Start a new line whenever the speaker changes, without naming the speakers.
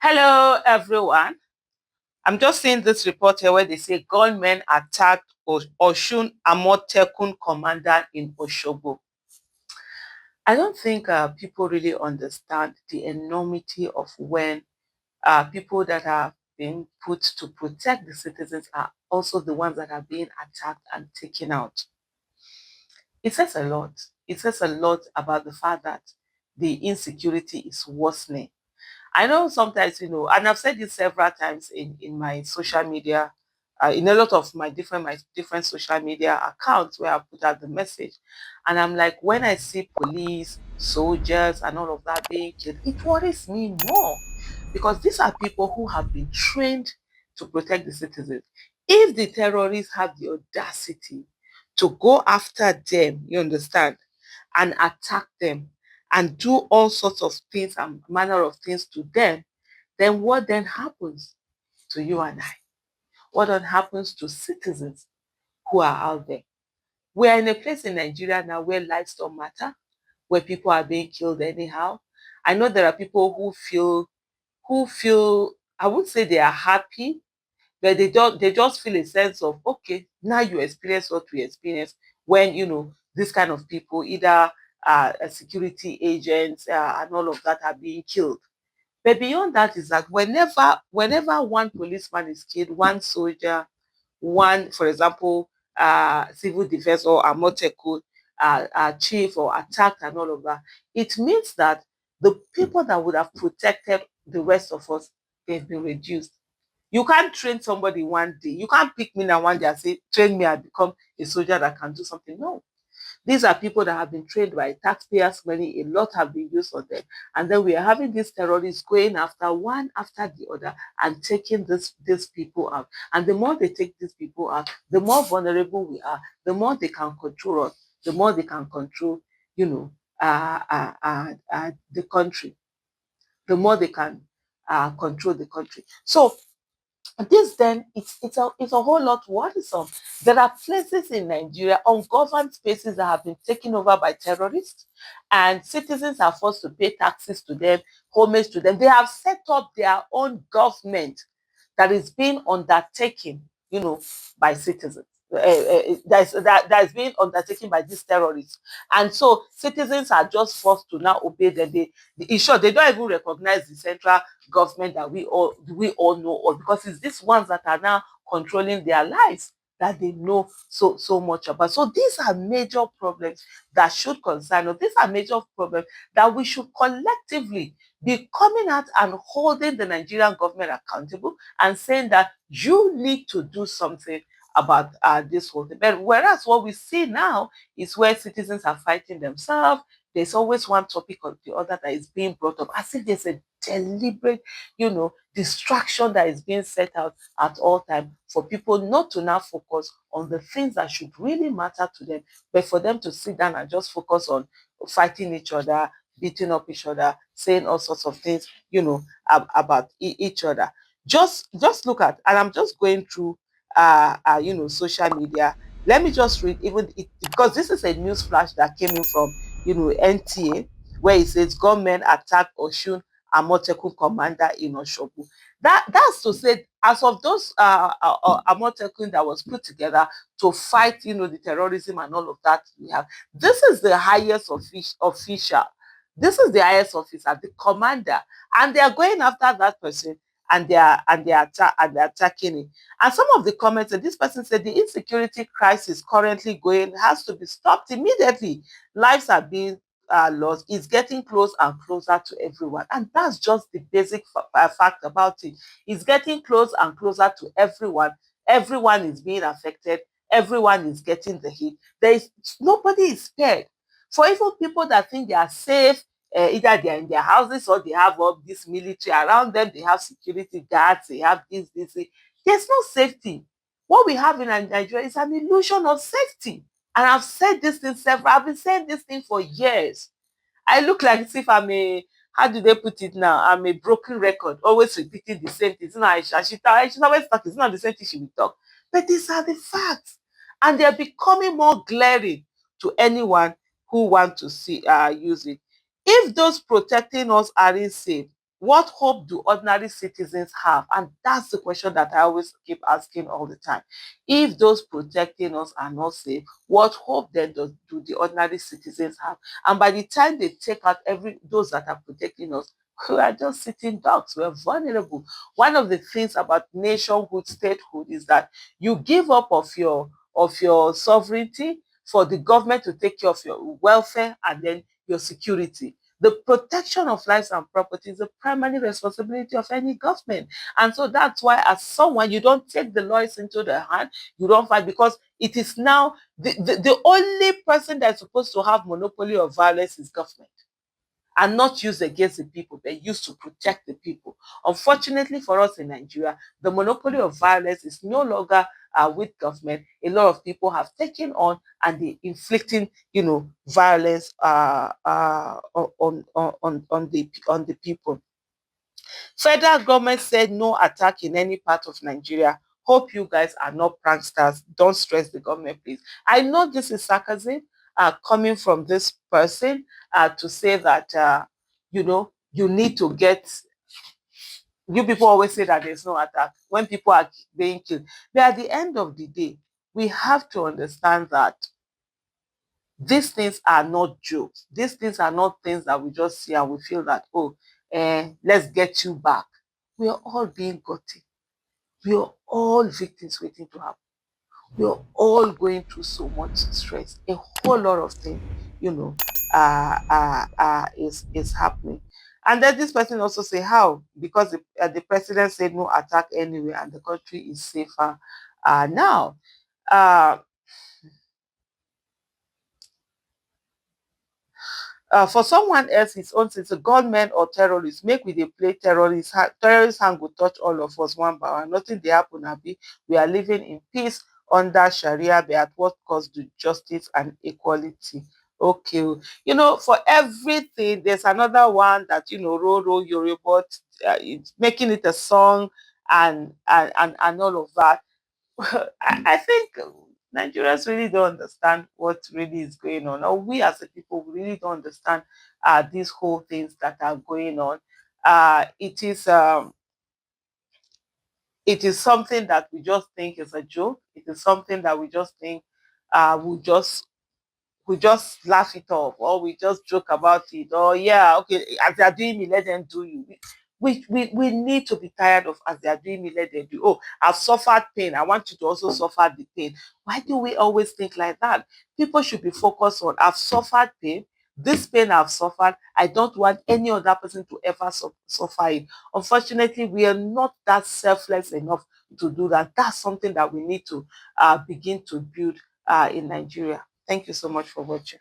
Hello, everyone. I'm just seeing this report here where they say gunmen attacked Osun Amotekun commander in Osogbo. I don't think people really understand the enormity of when people that are being put to protect the citizens are also the ones that are being attacked and taken out. It says a lot. It says a lot about the fact that the insecurity is worsening. I know sometimes, and I've said this several times in my social media, in a lot of my different social media accounts where I put out the message. And I'm like, when I see police, soldiers, and all of that being killed, it worries me more because these are people who have been trained to protect the citizens. If the terrorists have the audacity to go after them, you understand, and attack them and do all sorts of things and manner of things to them, then what then happens to you and I? What then happens to citizens who are out there? We are in a place in Nigeria now where lives don't matter, where people are being killed anyhow. I know there are people who feel I would say they are happy, but they just feel a sense of, okay, now you experience what we experience when this kind of people, either security agents and all of that, are being killed. But beyond that is that whenever one policeman is killed, one soldier, one, for example, civil defense or Amotekun chief or attacked and all of that, it means that the people that would have protected the rest of us, they've been reduced. You can't train somebody one day. You can't pick me now one day and say, train me and become a soldier that can do something. No, these are people that have been trained by taxpayers' money. A lot have been used on them. And then we are having these terrorists going after one after the other and taking these people out. And the more they take these people out, the more vulnerable we are, the more they can control us, the more they can control, you know, the country, the more they can control the country. So this then it's a whole lot worrisome. There are places in Nigeria, ungoverned spaces that have been taken over by terrorists, and citizens are forced to pay taxes to them, homage to them. They have set up their own government that is being undertaken, by citizens. That is being undertaken by these terrorists, and so citizens are just forced to now obey them. In short, they don't even recognize the central government that we all know of, because it's these ones that are now controlling their lives that they know so much about. So these are major problems that should concern us. These are major problems that we should collectively be coming out and holding the Nigerian government accountable and saying that you need to do something about this whole thing. But whereas what we see now is where citizens are fighting themselves, there's always one topic or the other that is being brought up as if there's a deliberate, distraction that is being set out at all times for people not to now focus on the things that should really matter to them, but for them to sit down and just focus on fighting each other, beating up each other, saying all sorts of things, about each other. Just look at, and I'm just going through, social media. Let me just read even it, because this is a news flash that came in from, NTA, where it says gunmen attack Osun Amotekun commander in Osogbo. That's to say, as of those Amotekun that was put together to fight, the terrorism and all of that we have, this is the highest official. This is the highest officer, the commander, and they are going after that person, and they're attacking it. And some of the comments, and this person said the insecurity crisis currently going has to be stopped immediately. Lives are being lost. It's getting close and closer to everyone, and that's just the basic fact about it. It's getting close and closer to everyone. Everyone is being affected. Everyone is getting the hit. There is nobody is spared. For even people that think they are safe, either they are in their houses or they have all this military around them, they have security guards, they have this. There's no safety. What we have in Nigeria is an illusion of safety. And I've said this thing I've been saying this thing for years. I look like as if I'm a, how do they put it now? I'm a broken record, always repeating the same things. She's always talking. It's not the same thing she will talk. But these are the facts. And they're becoming more glaring to anyone who wants to see use it. If those protecting us aren't safe, what hope do ordinary citizens have? And that's the question that I always keep asking all the time. If those protecting us are not safe, what hope then do the ordinary citizens have? And by the time they take out those that are protecting us, we are just sitting ducks. We are vulnerable. One of the things about nationhood, statehood is that you give up of your sovereignty for the government to take care of your welfare and then your security. The protection of lives and property is the primary responsibility of any government. And so that's why, as someone, you don't take the laws into the hand, you don't fight, because it is now the only person that's supposed to have monopoly of violence is government, and not used against the people, but used to protect the people. Unfortunately for us in Nigeria, the monopoly of violence is no longer with government. A lot of people have taken on and they inflicting, violence on the people. Federal government said no attack in any part of Nigeria. Hope you guys are not pranksters. Don't stress the government, please. I know this is sarcasm coming from this person to say that, you need to get, you people always say that there's no attack when people are being killed. But at the end of the day, we have to understand that these things are not jokes. These things are not things that we just see and we feel that, oh, let's get you back. We are all being gotten. We are all victims waiting to happen. We are all going through so much stress. A whole lot of things, is happening. And then this person also say how, because the president said no attack anyway, and the country is safer now. Uh, for someone else, his own, since a gunman or terrorist, make we dey play terrorist. Terrorist hand go touch all of us one by one. Nothing dey happen, abi. We are living in peace under Sharia, but at what cost to justice and equality? Okay, for everything, there's another one that, roll your report, making it a song and all of that. I think Nigerians really don't understand what really is going on, or we as a people really don't understand these whole things that are going on. It is something that we just think is a joke. It is something that we just think we just laugh it off, or we just joke about it, or yeah, okay, as they are doing me, let them do you. We need to be tired of as they are doing me, let them do. Oh, I've suffered pain. I want you to also suffer the pain. Why do we always think like that? People should be focused on I've suffered pain. This pain I've suffered, I don't want any other person to ever suffer it. Unfortunately, we are not that selfless enough to do that. That's something that we need to begin to build in Nigeria. Thank you so much for watching.